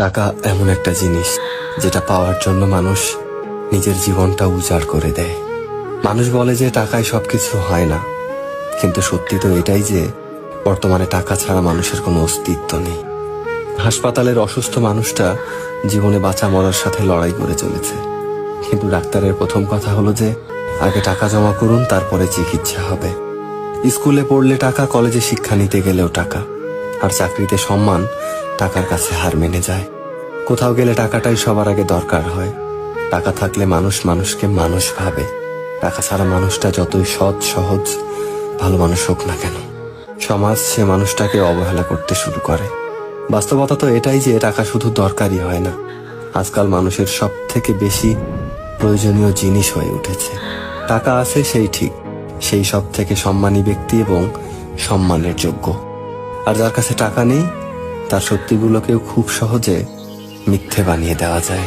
টাকা এমন একটা জিনিস যেটা পাওয়ার জন্য মানুষ নিজের জীবনটা উজাড় করে দেয়। মানুষ বলে যে টাকায় সবকিছু হয় না, কিন্তু সত্যি তো এটাই যে বর্তমানে টাকা ছাড়া মানুষের কোনো অস্তিত্ব নেই। হাসপাতালের অসুস্থ মানুষটা জীবনে বাঁচা মরার সাথে লড়াই করে চলেছে, কিন্তু ডাক্তারের প্রথম কথা হলো যে আগে টাকা জমা করুন, তারপরে চিকিৎসা হবে। স্কুলে পড়লে টাকা, কলেজে শিক্ষা নিতে গেলেও টাকা, আর চাকরিতে সম্মান টাকার কাছে হার মেনে যায়। কোথাও গেলে টাকাটাই সবার আগে দরকার হয়। টাকা থাকলে মানুষ মানুষকে মানুষ ভাবে। টাকা ছাড়া মানুষটা যতই সৎ সহজ ভালো মানুষ হোক না কেন, সমাজ সে মানুষটাকে অবহেলা করতে শুরু করে। বাস্তবতা তো এটাই যে টাকা শুধু দরকারই হয় না, আজকাল মানুষের সব থেকে বেশি প্রয়োজনীয় জিনিস হয়ে উঠেছে। টাকা আছে সেই ঠিক, সেই সব থেকে সম্মানী ব্যক্তি এবং সম্মানের যোগ্য। আর যার কাছে টাকা নেই, তার সত্যিগুলোকেও খুব সহজে মিথ্যে বানিয়ে দেওয়া যায়।